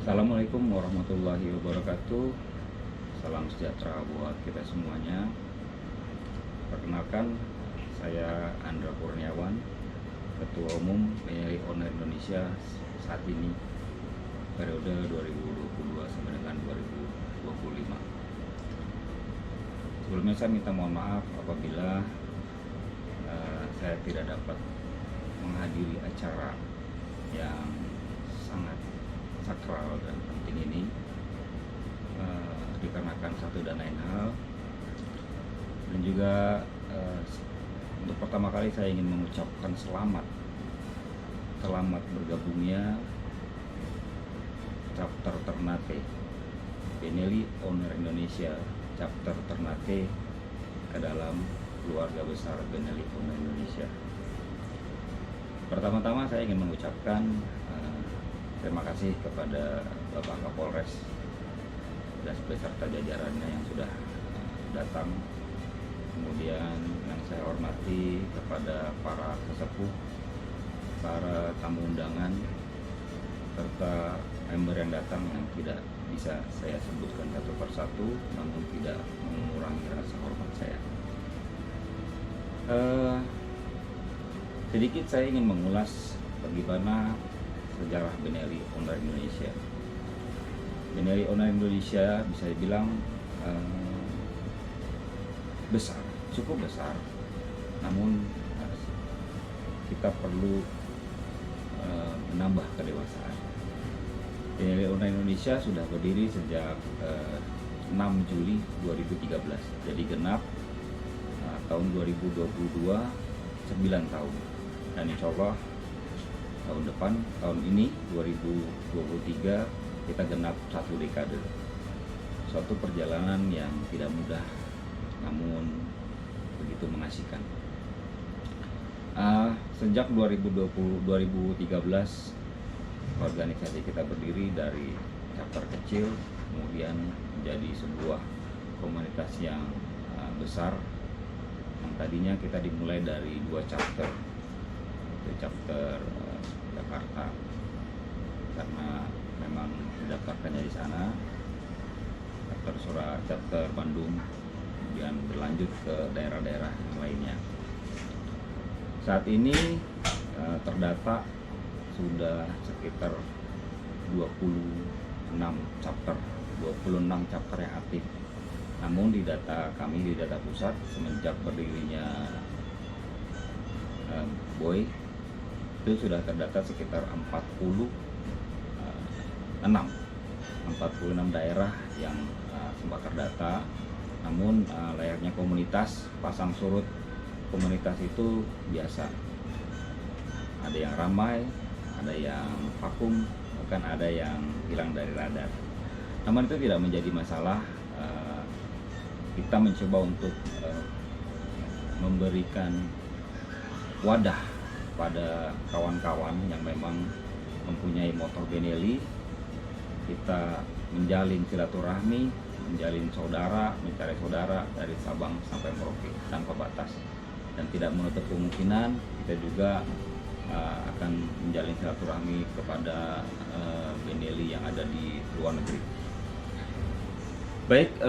Assalamualaikum warahmatullahi wabarakatuh. Salam sejahtera buat kita semuanya. Perkenalkan, saya Andra Kurniawan, Ketua Umum BNI Owner Indonesia saat ini, periode 2022 sampai dengan 2025. Sebelumnya saya minta mohon maaf apabila saya tidak dapat menghadiri acara yang sangat sakral dan penting ini dikarenakan satu dan lain hal, dan juga untuk pertama kali saya ingin mengucapkan selamat bergabungnya chapter Ternate BNI Owner Indonesia, chapter Ternate ke dalam keluarga besar BNI Owner Indonesia. Pertama-tama saya ingin mengucapkan terima kasih kepada Bapak Kapolres dan beserta jajarannya yang sudah datang. Kemudian yang saya hormati kepada para sesepuh, para tamu undangan, serta member yang datang yang tidak bisa saya sebutkan satu persatu, namun tidak mengurangi rasa hormat saya. Sedikit saya ingin mengulas bagaimana sejarah BNI Owner Indonesia. BNI Owner Indonesia bisa dibilang besar, cukup besar. Namun kita perlu menambah kedewasaan. BNI Owner Indonesia sudah berdiri sejak 6 Juli 2013. Jadi genap tahun 2022 9 tahun. Dan insya Allah tahun depan, tahun ini 2023, kita genap 1 dekade. Suatu perjalanan yang tidak mudah, namun begitu mengasihkan. Sejak 2013 organisasi kita berdiri dari chapter kecil, kemudian menjadi sebuah komunitas yang besar. Yang tadinya kita dimulai dari 2 chapter, itu chapter Jakarta, karena memang mendaftarkannya di sana, chapter Bandung, kemudian berlanjut ke daerah-daerah yang lainnya. Saat ini terdata sudah sekitar 26 chapter yang aktif. Namun di data kami, di data pusat, semenjak berdirinya BOI, itu sudah terdata sekitar 46 daerah yang sempat terdata. Namun layaknya komunitas, pasang surut komunitas itu biasa, ada yang ramai, ada yang vakum, bahkan ada yang hilang dari radar. Namun itu tidak menjadi masalah. Kita mencoba untuk memberikan wadah pada kawan-kawan yang memang mempunyai motor Benelli. Kita menjalin silaturahmi, menjalin saudara, mencari saudara dari Sabang sampai Merauke tanpa batas, dan tidak menutup kemungkinan kita juga akan menjalin silaturahmi kepada Benelli yang ada di luar negeri. Baik,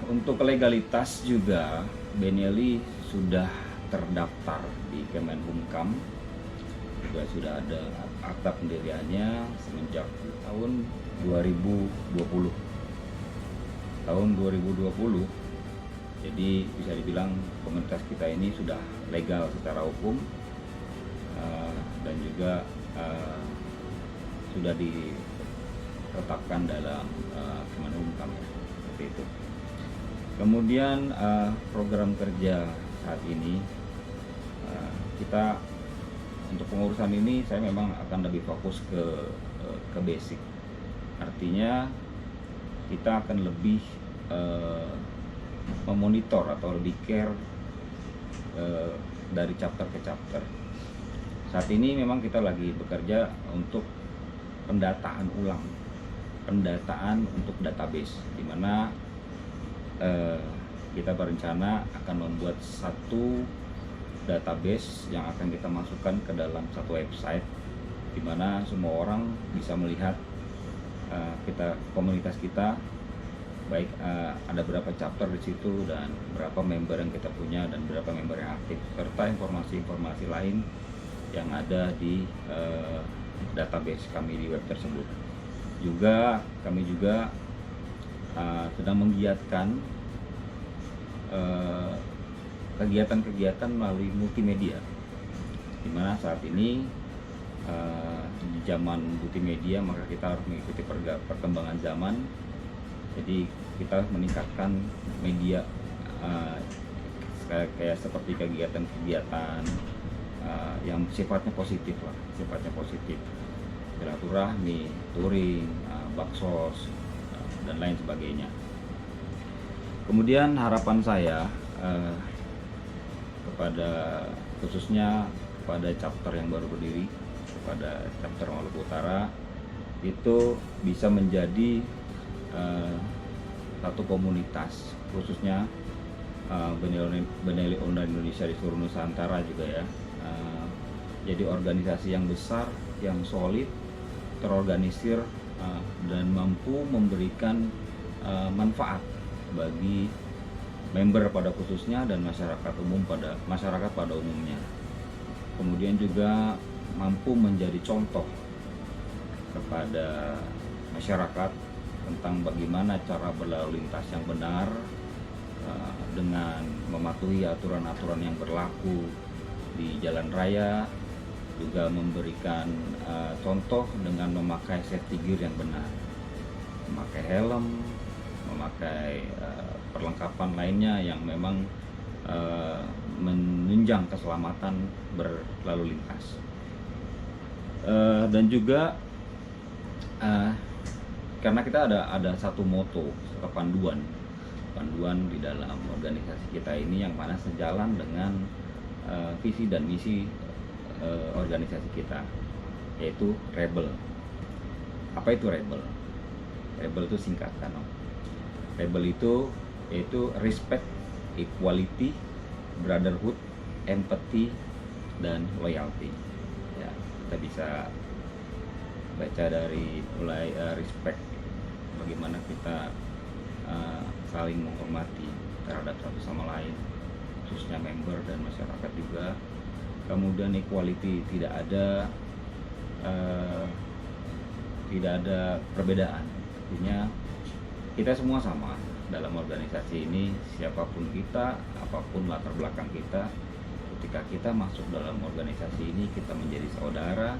untuk legalitas juga Benelli sudah terdaftar di Kemenhumkam, juga sudah ada akta pendiriannya semenjak tahun 2020. Tahun 2020, jadi bisa dibilang komunitas kita ini sudah legal secara hukum, dan juga sudah ditetapkan dalam Kemenhumkam, seperti itu. Kemudian program kerja saat ini, kita untuk pengurusan ini saya memang akan lebih fokus ke basic. Artinya kita akan lebih memonitor atau lebih care dari chapter ke chapter. Saat ini memang kita lagi bekerja untuk pendataan ulang, pendataan untuk database, di mana kita berencana akan membuat satu database yang akan kita masukkan ke dalam satu website, di mana semua orang bisa melihat komunitas kita, baik ada berapa chapter di situ dan berapa member yang kita punya dan berapa member yang aktif, serta informasi-informasi lain yang ada di database kami di web tersebut. Juga kami juga sedang menggiatkan kegiatan-kegiatan melalui multimedia, di mana saat ini di zaman multimedia maka kita harus mengikuti perkembangan zaman. Jadi kita meningkatkan media kayak seperti kegiatan-kegiatan yang sifatnya positif lah, silaturahmi, touring, baksos, dan lain sebagainya. Kemudian harapan saya khususnya kepada chapter yang baru berdiri, kepada chapter Maluku Utara, itu bisa menjadi satu komunitas, khususnya Benelli Online Indonesia di seluruh Nusantara juga ya. Jadi organisasi yang besar, yang solid, terorganisir, dan mampu memberikan manfaat bagi member pada khususnya dan masyarakat pada umumnya. Kemudian juga mampu menjadi contoh kepada masyarakat tentang bagaimana cara berlalu lintas yang benar, dengan mematuhi aturan-aturan yang berlaku di jalan raya, juga memberikan contoh dengan memakai safety gear yang benar, memakai helm, memakai perlengkapan lainnya yang memang menunjang keselamatan berlalu lintas. Dan juga karena kita ada satu moto atau panduan di dalam organisasi kita ini yang mana sejalan dengan visi dan misi organisasi kita, yaitu Rebel. Apa itu Rebel? Rebel itu singkatan. Rebel itu yaitu respect, equality, brotherhood, empathy, dan loyalty. Ya, kita bisa baca dari mulai respect, bagaimana kita saling menghormati terhadap satu sama lain, khususnya member dan masyarakat juga. Kemudian equality, tidak ada perbedaan, artinya kita semua sama dalam organisasi ini. Siapapun kita, apapun latar belakang kita, ketika kita masuk dalam organisasi ini kita menjadi saudara,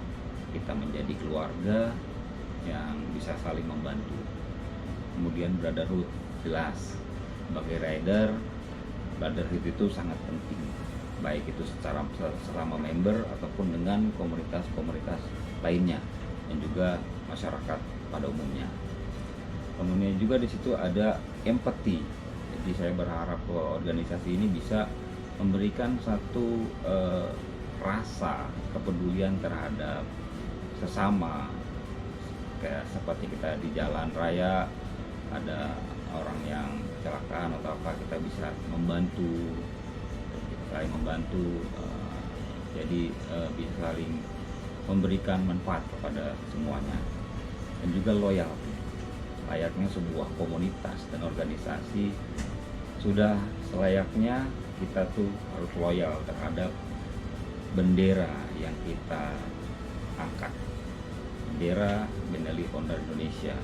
kita menjadi keluarga yang bisa saling membantu. Kemudian brotherhood, jelas sebagai rider, brotherhood itu sangat penting, baik itu secara sesama member ataupun dengan komunitas-komunitas lainnya dan juga masyarakat pada umumnya. Kemudian juga di situ ada empathy. Jadi saya berharap bahwa organisasi ini bisa memberikan satu rasa kepedulian terhadap sesama, kayak seperti kita di jalan raya ada orang yang kecelakaan atau apa, kita bisa membantu, saling membantu, jadi bisa saling memberikan manfaat kepada semuanya. Dan juga loyalty, layaknya sebuah komunitas dan organisasi sudah selayaknya kita tuh harus loyal terhadap bendera yang kita angkat, bendera Benelli Online Indonesia.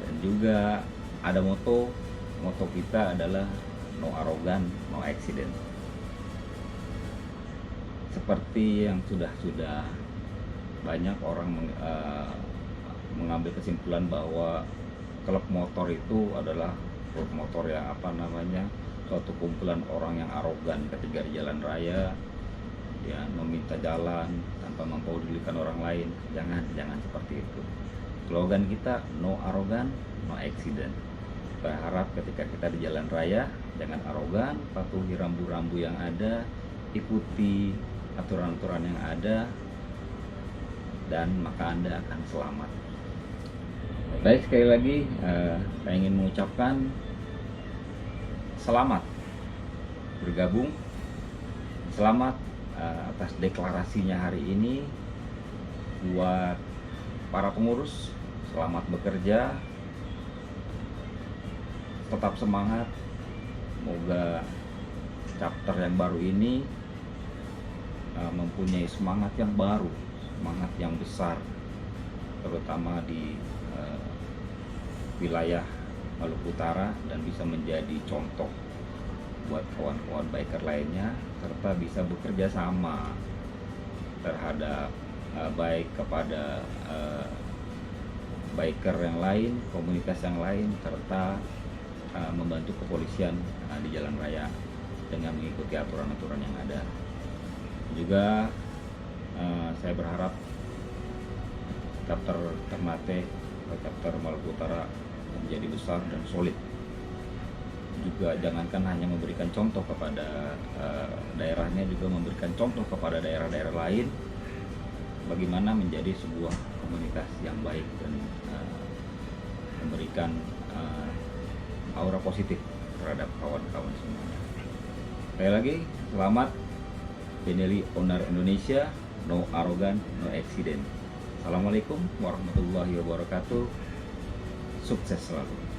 Dan juga ada moto kita adalah no arrogant, no accident. Seperti yang sudah banyak orang mengambil kesimpulan bahwa klub motor itu adalah klub motor yang suatu kumpulan orang yang arogan ketika di jalan raya, ya, meminta jalan tanpa mempedulikan orang lain. Jangan seperti itu. Slogan kita no arrogant, no accident. Berharap ketika kita di jalan raya jangan arogan, patuhi rambu-rambu yang ada, ikuti aturan-aturan yang ada, dan maka Anda akan selamat. Baik, sekali lagi saya ingin mengucapkan selamat bergabung, selamat atas deklarasinya hari ini buat para pengurus Selamat bekerja, tetap semangat. Semoga chapter yang baru ini mempunyai semangat yang baru, semangat yang besar, terutama di wilayah Maluku Utara, dan bisa menjadi contoh buat kawan-kawan biker lainnya, serta bisa bekerja sama terhadap baik kepada biker yang lain, komunitas yang lain, serta membantu kepolisian di jalan raya dengan mengikuti aturan-aturan yang ada. Juga saya berharap chapter Ternate atau chapter Maluku Utara menjadi besar dan solid. Juga jangankan hanya memberikan contoh kepada daerahnya, juga memberikan contoh kepada daerah-daerah lain bagaimana menjadi sebuah komunitas yang baik dan memberikan aura positif terhadap kawan-kawan semuanya. Sekali lagi, selamat Benelli Owner Indonesia, no arrogant, no accident. Assalamualaikum warahmatullahi wabarakatuh. Sukses selalu.